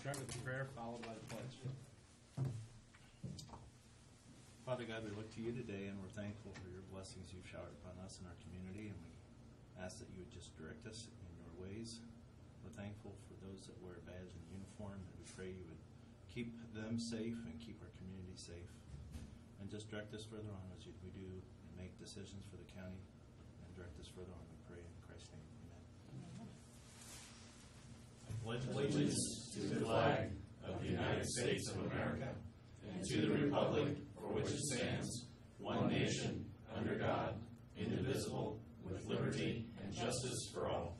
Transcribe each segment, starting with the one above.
start with prayer, followed by the pledge. Father God, we look to you today, and we're thankful for your blessings you've showered upon us and our community, and we ask that you would just direct us in your ways. We're thankful for those that wear a badge and uniform, and we pray you would keep them safe and keep our community safe. And just direct us further on as we do and make decisions for the county, and direct us further on, we pray in Christ's name. Amen. I pledge allegiance to the flag of the United States of America and to the republic for which it stands, one nation, under God, indivisible, with liberty and justice for all.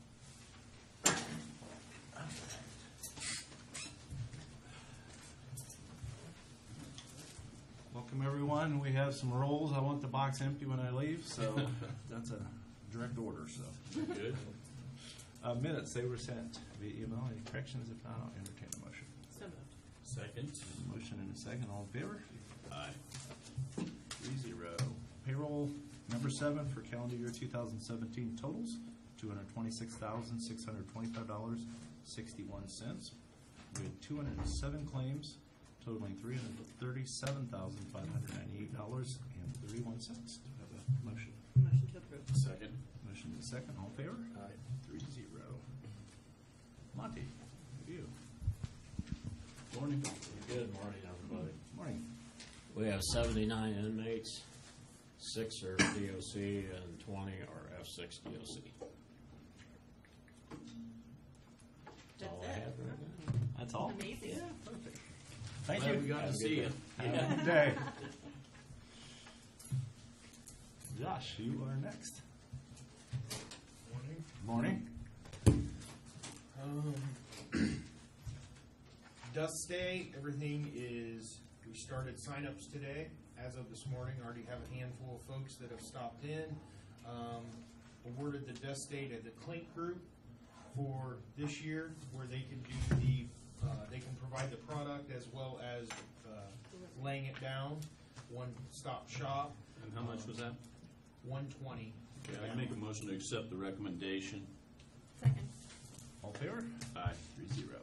Welcome everyone. We have some rolls. I want the box empty when I leave, so that's a direct order. So Good. Minutes, they were sent via email. Any corrections? If not, I'll entertain a motion. So moved. Second. Motion and a second. All in favor? Aye. 3-0. Payroll number 7 for calendar year 2017 totals $226,625.61. We had 207 claims totaling $337,598.31. Do we have a motion? Motion to approve. Second. Motion and a second. All in favor? Aye. 3-0. Monty, you. Morning. Good morning, everybody. Morning. We have 79 inmates, 6 are DOC and 20 are F6 DOC. That's all I have right now. That's all? Amazing. Yeah, perfect. Thank Glad you. we got to see you. Have a good day. Josh, you are next. Morning. Morning. Dust Day, everything is, we started signups today. As of this morning, already have a handful of folks that have stopped in. Awarded the Dust Day to the Clink Group for this year, where they can do they can provide the product as well as laying it down, one-stop shop. And how much was that? $120. Yeah, I make a motion to accept the recommendation. Second. All in favor? Aye. 3-0.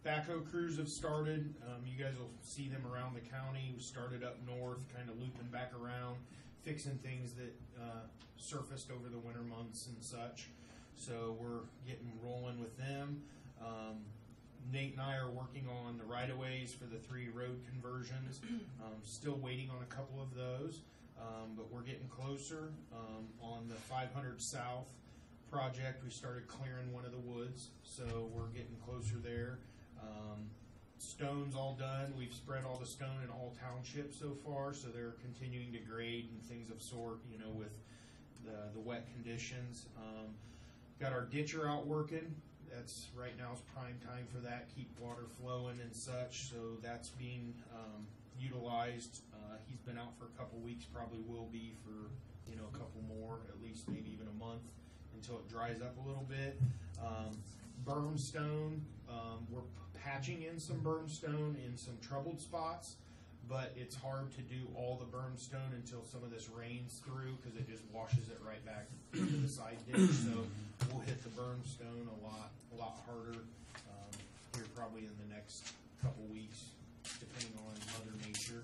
Backhoe crews have started. You guys will see them around the county. We started up north, kind of looping back around, fixing things that surfaced over the winter months and such. So we're getting rolling with them. Nate and I are working on the right-of-ways for the 3 road conversions. Still waiting on a couple of those, but we're getting closer. On the 500 South project, we started clearing one of the woods, so we're getting closer there. Stone's all done. We've spread all the stone in all townships so far, so they're continuing to grade and things of sort, you know, with the wet conditions. Got our ditcher out working. That's right now is prime time for that. Keep water flowing and such. So that's being utilized. He's been out for a couple weeks. Probably will be for a couple more, at least maybe even a month until it dries up a little bit. Berm stone. We're patching in some berm stone in some troubled spots, but it's hard to do all the berm stone until some of this rains through because it just washes it right back into the side ditch. So we'll hit the berm stone a lot harder here probably in the next couple weeks, depending on Mother Nature.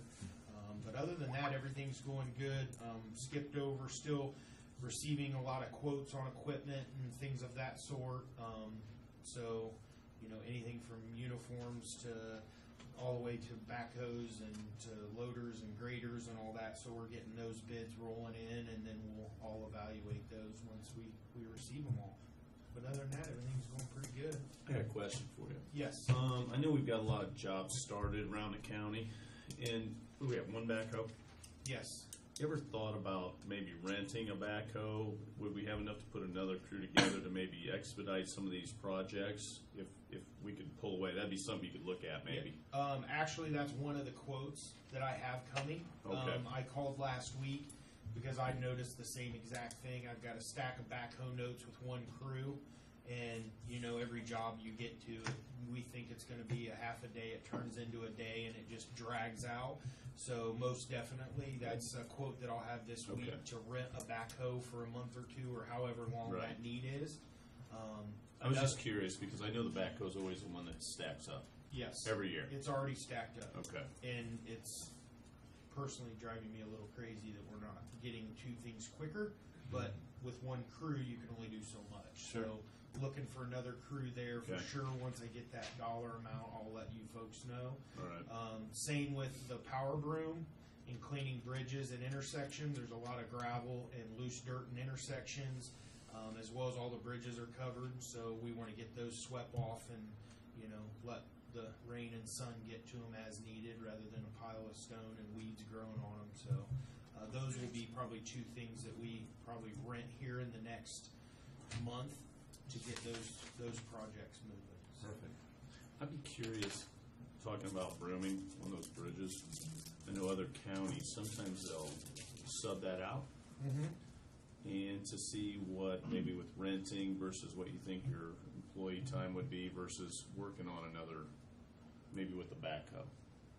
But other than that, everything's going good. Skipped over, still receiving a lot of quotes on equipment and things of that sort. So, anything from uniforms to all the way to backhoes and to loaders and graders and all that. So we're getting those bids rolling in, and then we'll all evaluate those once we receive them all. But other than that, everything's going pretty good. I got a question for you. Yes. I know we've got a lot of jobs started around the county, and we have one backhoe. Yes. You ever thought about maybe renting a backhoe? Would we have enough to put another crew together to maybe expedite some of these projects? If we could pull away, that'd be something you could look at maybe. Actually, that's one of the quotes that I have coming. Okay. I called last week because I noticed the same exact thing. I've got a stack of backhoe notes with one crew, and every job you get to, we think it's going to be a half a day. It turns into a day, and it just drags out. So most definitely, that's a quote that I'll have this week to rent a backhoe for a month or two, or however long that need is. I was just curious because I know the backhoe's always the one that stacks up Yes. every year. It's already stacked up. Okay. And it's personally driving me a little crazy that we're not getting two things quicker, but with one crew, you can only do so much. Sure. So looking for another crew there for Okay. sure. Once I get that dollar amount, I'll let you folks know. All right. Same with the power broom and cleaning bridges and intersections. There's a lot of gravel and loose dirt in intersections, as well as all the bridges are covered. So we want to get those swept off and, you know, let the rain and sun get to them as needed rather than a pile of stone and weeds growing on them. So those will be probably two things that we probably rent here in the next month to get those projects moving. Perfect. I'd be curious, talking about brooming on those bridges. I know other counties, sometimes they'll sub that out. And to see what, maybe with renting versus what you think your employee time would be versus working on another, maybe with the backhoe,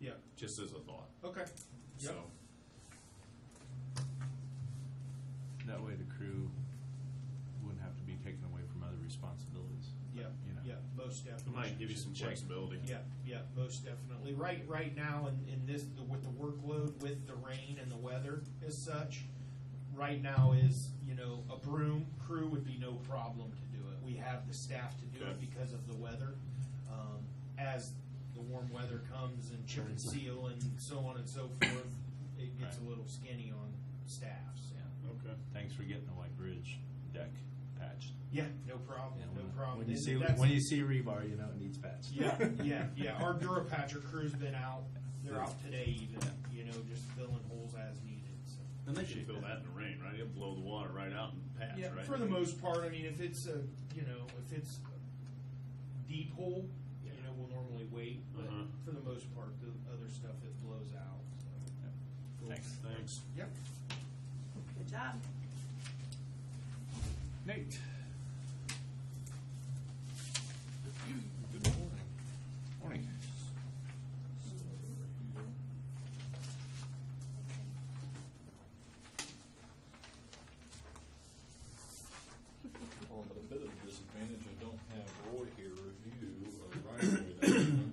Yeah. just as a thought. Okay. So, That way the crew wouldn't have to be taken away from other responsibilities. Yeah. You know. Yeah. Most it definitely. might give you some Check. flexibility. Yeah, most definitely. Right now, in this with the workload, with the rain and the weather as such, right now is, you know, a broom crew would be no problem to do it. We have the staff to do it Okay. because of the weather. As the warm weather comes and chip and seal and so on and so forth, it gets Right. a little skinny on staffs. Okay. Thanks for getting the White Bridge deck patched. Yeah, no problem, Yeah, no problem. When you And see that's- rebar, you know it needs patched. Yeah. Our Durapatcher crew's been out. They're out today even, you know, just filling holes as needed. So. And they can fill that in the rain, right? It'll blow the water right out and patch, Yeah, right? for the most part. I mean, if it's a, you know, if it's deep hole, you know, we'll normally wait. But Uh-huh. for the most part, the other stuff it blows out. So. Cool. Thanks. Yep. Good job. Nate. Good morning. Morning. Well, I'm at a bit of a disadvantage, I don't have Roy here review right-of-way document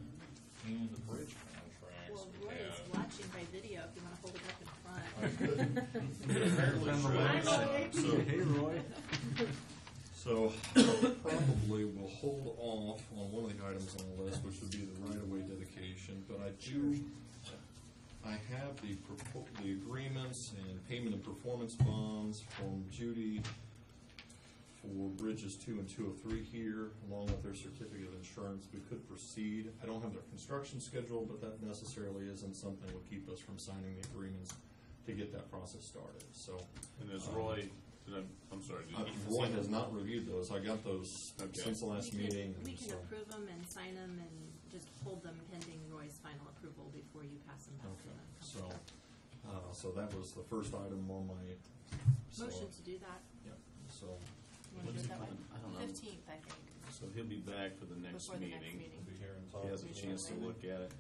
and the bridge contracts. Well, We Roy is have. watching by video if you want to hold it up in front. I could. Apparently Hi, so. Roy. Hey, Roy. So, probably will hold off on one of the items on the list, which would be the right-of-way dedication, but I have the agreements and payment and performance bonds from Judy for bridges 2 and 203 here, along with their certificate of insurance. We could proceed. I don't have their construction schedule, but that necessarily isn't something that would keep us from signing the agreements to get that process started, so. And as Roy, I'm sorry. did he- Roy has not reviewed those. I got those Okay. since the last meeting. We and can so- approve them and sign them and just hold them pending Roy's final approval before you pass them back to Okay, them. so that was the first item on my. so- Motion to do that. Yep, so, You want to do it that way? I don't know. 15th, I think, So he'll be back for the next before the next meeting. meeting. we'll be here in He has a Usually chance to later. look at it.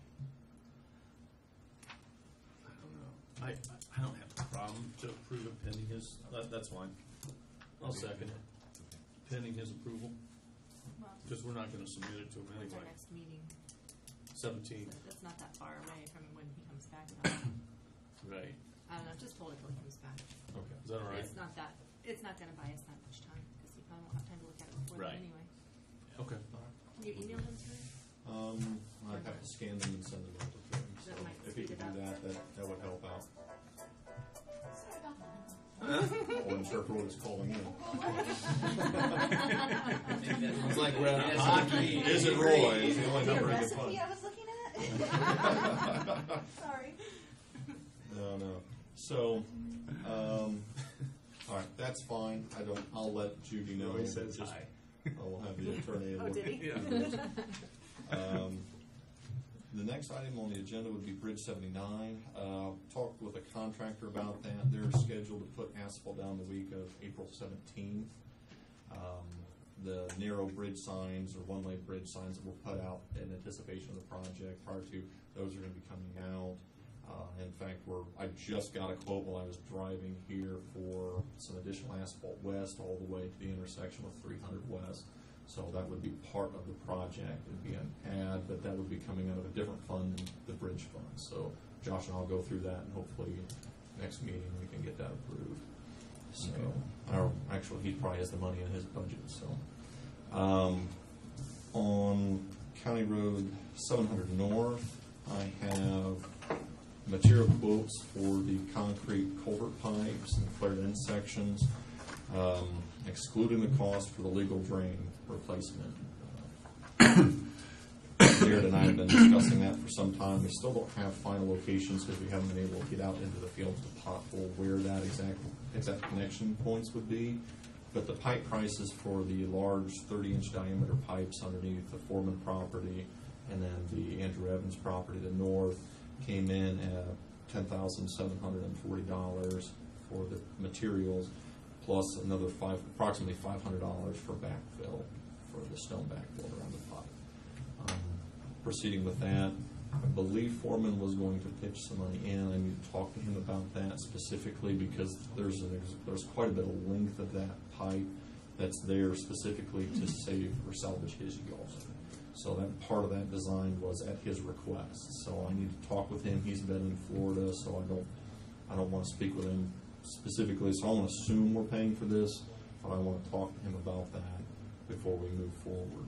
I don't know. I don't have a problem to approve it pending his, that's fine. I'll second it. Pending his approval, Well, because we're not gonna submit it to him when's our anyway. next meeting? 17th, That's not that far away from when he comes back. though. right. I don't know, just hold it till he comes back. okay. Is that all right? It's not gonna buy us that much time, because he probably won't have time to look at it before Right. then anyway. Okay. Can you email them to me? I'd have to scan them and send them over to him, so That might if he speed could it do up. that would help out. Sorry about that. I wasn't sure if Roy was calling in. It's like we're at hockey. Is it Roy? Is the only number he can Recipe find. I was looking at? Sorry. No. So, all right, that's fine. I'll let Judy know. Roy says Just- hi. I'll have the attorney. Oh, look did he? at those. The next item on the agenda would be Bridge 79. Talked with a contractor about that. They're scheduled to put asphalt down the week of April 17th. The narrow bridge signs or one-way bridge signs that were put out in anticipation of the project prior to, those are going to be coming out. In fact, I just got a quote while I was driving here for some additional asphalt west all the way to the intersection with 300 West. So that would be part of the project. It'd be an ad, but that would be coming out of a different fund than the bridge fund. So Josh and I'll go through that, and hopefully next meeting we can get that approved. So, or actually, he probably has the money in his budget. So, on County Road 700 North, I have material quotes for the concrete culvert pipes and flared end sections, excluding the cost for the legal drain replacement. Jared and I have been discussing that for some time. We still don't have final locations because we haven't been able to get out into the field to pothole where that exact connection points would be. But the pipe prices for the large 30-inch diameter pipes underneath the Foreman property and then the Andrew Evans property to the north came in at $10,740 for the materials, plus another approximately $500 for backfill for the stone backfill around the pipe. Proceeding with that, I believe Foreman was going to pitch some money in. I need to talk to him about that specifically because there's quite a bit of length of that pipe that's there specifically to save or salvage his yard. So that part of that design was at his request. So I need to talk with him. He's been in Florida, so I don't want to speak with him specifically. So I want to assume we're paying for this, but I want to talk to him about that before we move forward.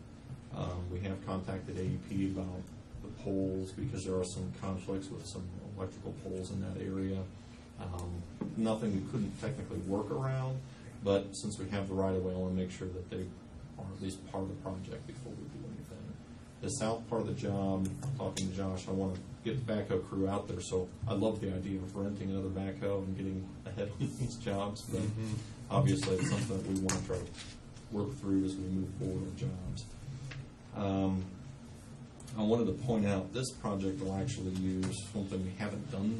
We have contacted AEP about the poles because there are some conflicts with some electrical poles in that area. Nothing we couldn't technically work around, but since we have the right of way, I want to make sure that they are at least part of the project before we do anything. The south part of the job, talking to Josh, I want to get the backhoe crew out there. So I love the idea of renting another backhoe and getting ahead on these jobs, but obviously it's something that we want to try to work through as we move forward on jobs. I wanted to point out this project will actually use something we haven't done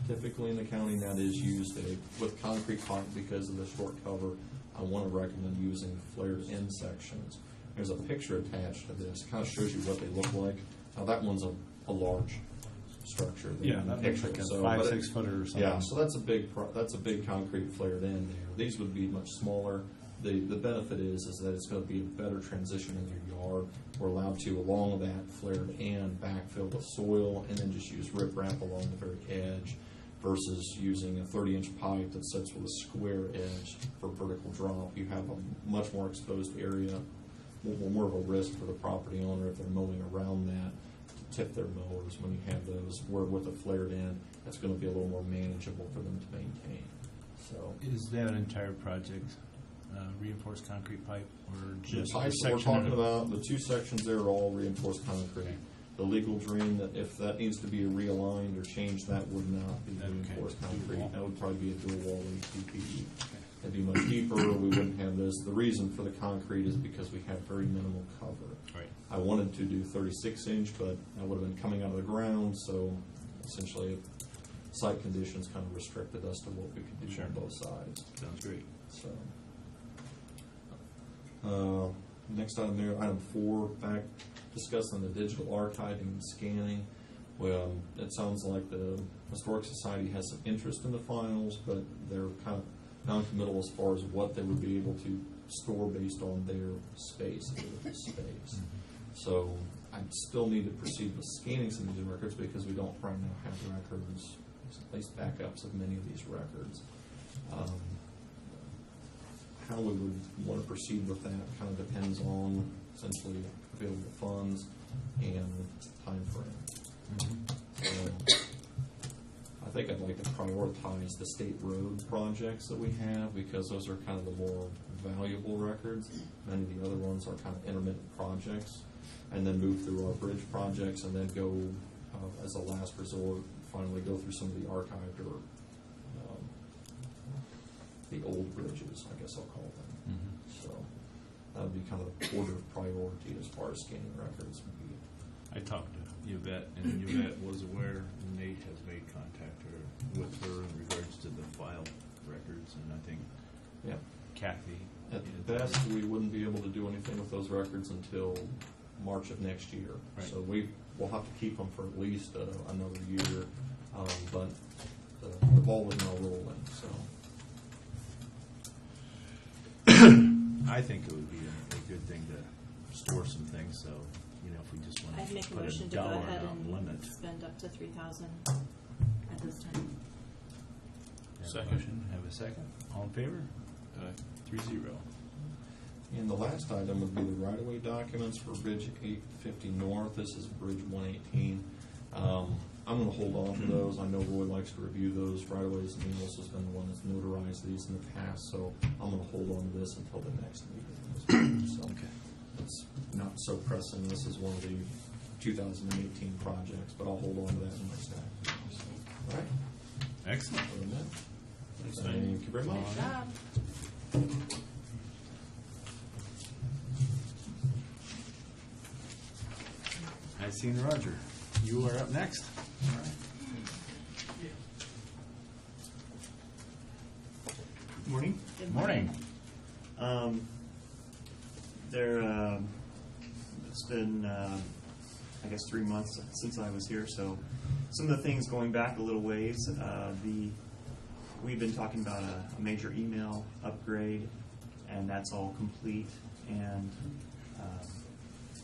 typically in the county, and that is used with concrete pipe because of the short cover. I want to recommend using flared end sections. There's a picture attached to this. It kind of shows you what they look like. Now that one's a large structure. Yeah, that looks like a 5-6 footer or something. Yeah, so that's a big concrete flared end there. These would be much smaller. The benefit is that it's going to be a better transition in your yard. We're allowed to, along that flared end, backfill with soil and then just use riprap along the very edge versus using a 30-inch pipe that sits with a square edge for vertical drop. You have a much more exposed area, more of a risk for the property owner if they're mowing around that to tip their mowers when you have those. Where with a flared end, that's going to be a little more manageable for them to maintain. So, is that an entire project reinforced concrete pipe, or just the pipes that we're talking about? The two sections there are all reinforced concrete. The legal drain, that if that needs to be realigned or changed, that would not be reinforced concrete. That would probably be a dual wall HDPE. It'd be much deeper. We wouldn't have this. The reason for the concrete is because we have very minimal cover. Right. I wanted to do 36-inch, but that would have been coming out of the ground, so essentially site conditions kind of restricted us to what we could do on both sides. Sounds great. So, next item there, item 4, back discussing the digital archiving and scanning. Well, it sounds like the Historic Society has some interest in the files, but they're kind of non-committal as far as what they would be able to store based on their space, available space. So I still need to proceed with scanning some of these records because we don't right now have records, at least backups of many of these records. How we would want to proceed with that kind of depends on essentially available funds and time frame. So I think I'd like to prioritize the state road projects that we have because those are kind of the more valuable records. Many of the other ones are kind of intermittent projects, and then move through our bridge projects and then go as a last resort, finally go through some of the archived or the old bridges, I guess I'll call them. So that would be kind of the order of priority as far as scanning records would be. I talked to Yvette, and Yvette was aware, and Nate has made contact with her in regards to the file records, and I think Kathy. At the best, we wouldn't be able to do anything with those records until March of next year. Right. So we'll have to keep them for at least another year. But the ball is now rolling, so. I think it would be a good thing to store some things, so, you know, if we just want I'd to make a put motion a to go dollar ahead amount and limit. spend up to 3,000 at this time. Have a Second. motion, have a second. All in favor? 3-0. And the last item would be the right-of-way documents for Bridge 850 North. This is Bridge 118. I'm going to hold on to those. I know Roy likes to review those right-of-ways, and he also has been the one that's notarized these in the past, so I'm going to hold on to this until the next meeting. So it's not so pressing. This is one of the 2018 projects, but I'll hold on to that in my stack. All right. Excellent. Other than that, thank you very much. Good job. I seen Roger. You are up next. Morning. Good Morning. It's been, I guess, 3 months since I was here, so some of the things going back a little ways. We've been talking about a major email upgrade, and that's all complete. And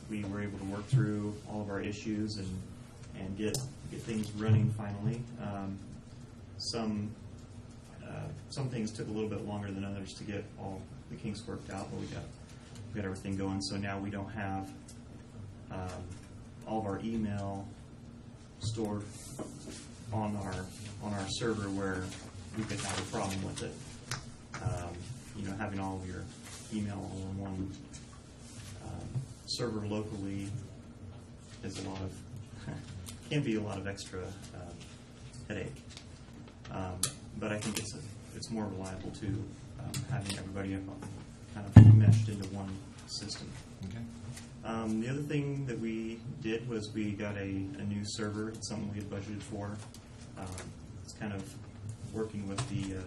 we were able to work through all of our issues and get things running finally. Some things took a little bit longer than others to get all the kinks worked out, but we got everything going. So now we don't have all of our email stored on our server where we could have a problem with it. Having all of your email all on one server locally is can be a lot of extra headache. But I think it's more reliable too, having everybody kind of meshed into one system. Okay. The other thing that we did was we got a new server. It's something we had budgeted for. It's kind of working with the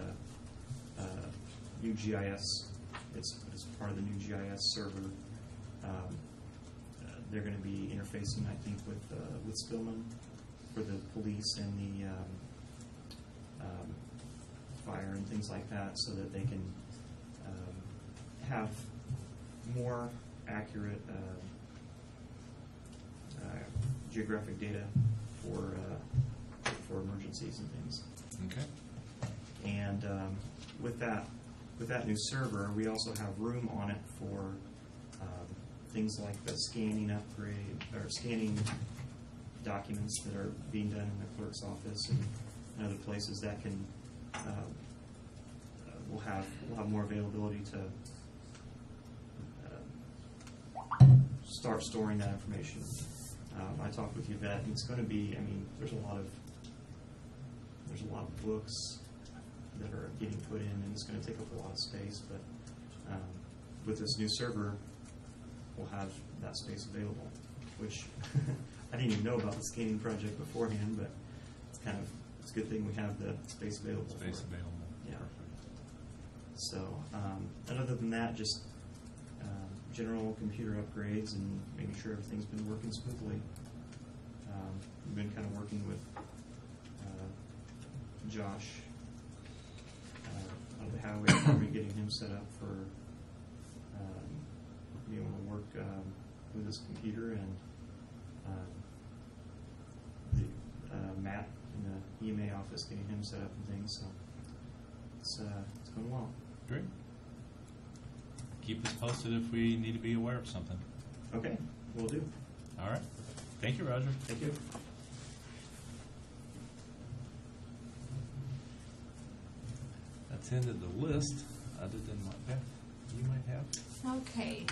new GIS. It's part of the new GIS server. They're going to be interfacing, I think, with Spillman for the police and the fire and things like that, so that they can have more accurate geographic data for emergencies and things. Okay. And with that new server, we also have room on it for things like the scanning upgrade or scanning documents that are being done in the clerk's office and other places that can we'll have more availability to start storing that information. I talked with Yvette, and it's going to be. There's a lot of books that are getting put in, and it's going to take up a lot of space. But with this new server, we'll have that space available, which I didn't even know about the scanning project beforehand, but it's a good thing we have the space available. Space for it. available. Yeah. Perfect. So, and other than that, just general computer upgrades and making sure everything's been working smoothly. We've been kind of working with Josh out of the highway department, getting him set up for being able to work with his computer, and Matt in the EMA office, getting him set up and things. So it's going well. Great. Keep us posted if we need to be aware of something. Okay, will do. All right. Thank you, Roger. Thank you. That's the end of the list, other than what Beth you might have. Okay.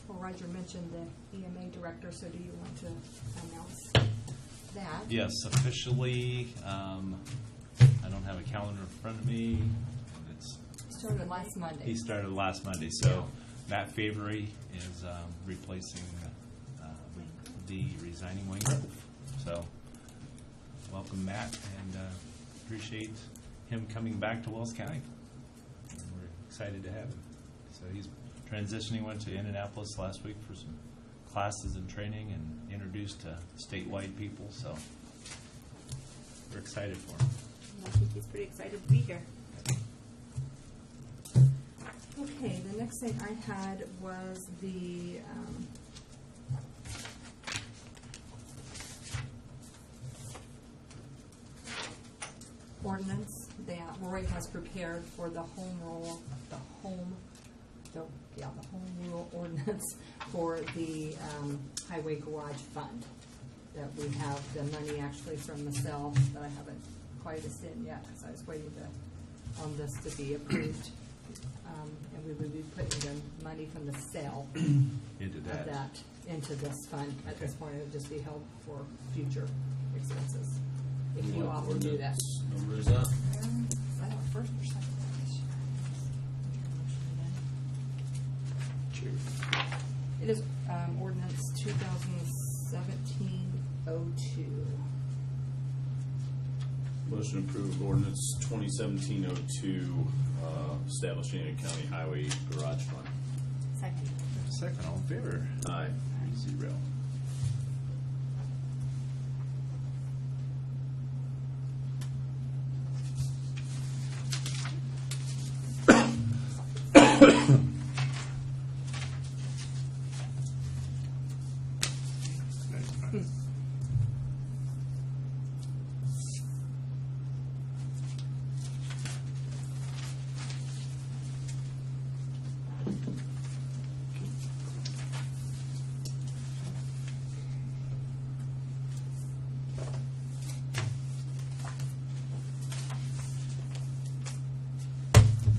Well, Roger mentioned the EMA director, so do you want to announce that? Yes, officially, I don't have a calendar in front of me. It's Started last Monday. He started last Monday, so Matt Favory is replacing the resigning Wayne Grove. So, welcome Matt, and appreciate him coming back to Wells County. And we're excited to have him. So he's transitioning, went to Indianapolis last week for some classes and training, and introduced to statewide people. So we're excited for him. I think he's pretty excited to be here. Okay, the next thing I had was the, ordinance that Roy has prepared for the home rule ordinance for the highway garage fund. That we have the money actually from the sale, but I haven't quite in yet, because I was waiting on this to be approved. And we would be putting the money from the sale Into of that. that into this fund. At this point, it would just be held for future expenses, if you opt to do that. Number is that? I don't know, first or second page. It is ordinance 2017-02. Motion to approve ordinance 2017-02, establishing a county highway garage fund. Second. Second, all in favor? Aye. 3-0.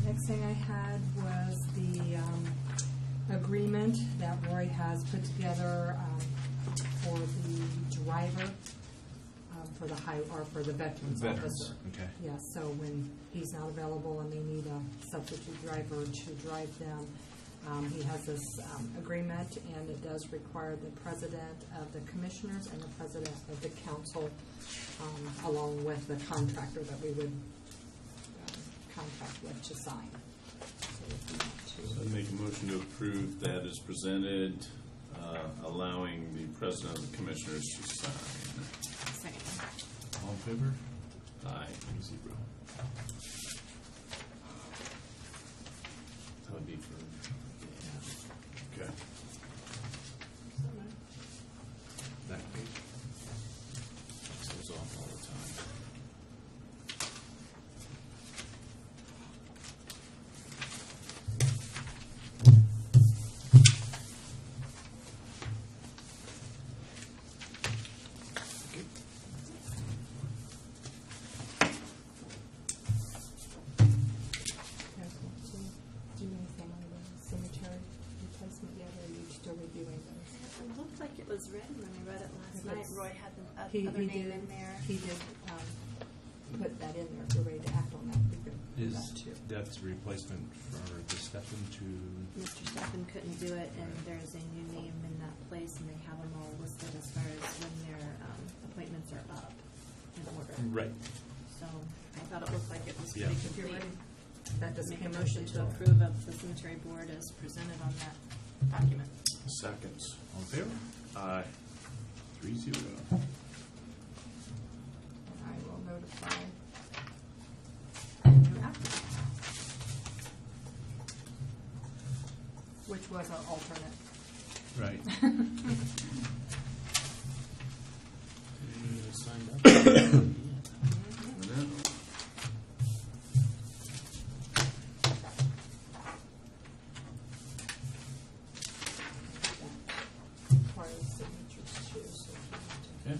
Next thing I had was the agreement that Roy has put together for the driver for the veterans officer. Okay. Yes, so when he's not available and they need a substitute driver to drive them, he has this agreement, and it does require the president of the commissioners and the president of the council, along with the contractor that we would contract with to sign. So if you want to- I'd make a motion to approve that as presented, allowing the president of the commissioners to sign. Second. All in favor? Aye. 3-0. That would be for, okay. Back page. This goes off all the time. You guys want to do anything on the cemetery replacement yet, or are you still reviewing those? It looked like it was ready when I read it last It night. was- Roy had the He other name did, in there. he did put that in there. If you're ready to act on that, we could do Is that too. that's a replacement for the Stefan to? Mr. Stephan couldn't do it, and there's a new name in that place, and they have them all listed as far as when their appointments are up in order. Right. So I thought it looked like it was Yeah. pretty If you're complete. ready, that just Make a came motion motion to approve of the cemetery board as presented on that document. Seconds. All in favor? Aye. 3-0. And I will notify you after. Which was our alternate. Right. Signed up. Requires signatures too, so if you want to. Okay.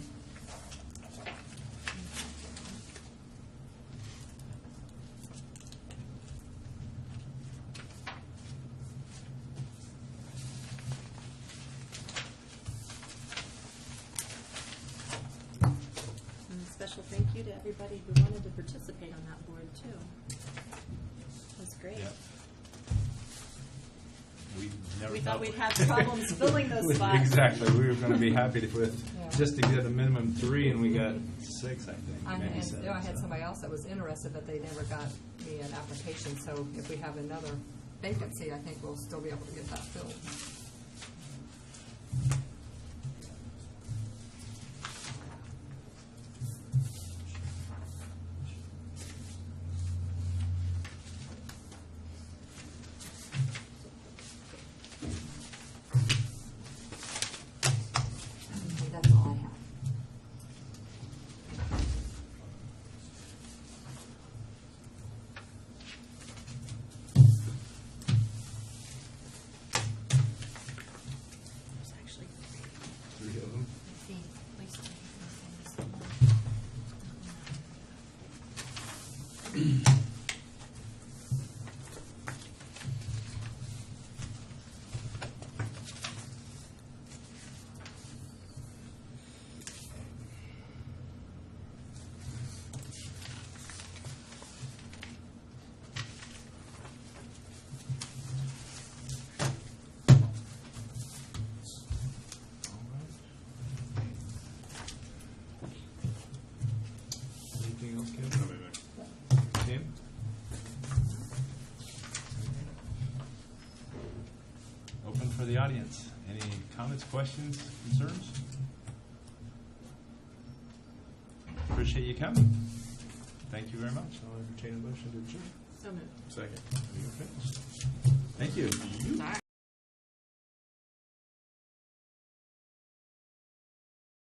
And a special thank you to everybody who wanted to participate on that board too. It was great. Yeah. We never We thought we- we'd have problems filling those spots. Exactly. We were going to be happy with Yeah. just to get a minimum 3, and we got 6, I think. maybe And 7, I had so. somebody else that was interested, but they never got me an application, so if we have another vacancy, I think we'll still be able to get that filled. the audience? Any comments, questions, concerns? Appreciate you coming. Thank you very much. I'll entertain a motion to adjourn. So moved. Second. Thank you.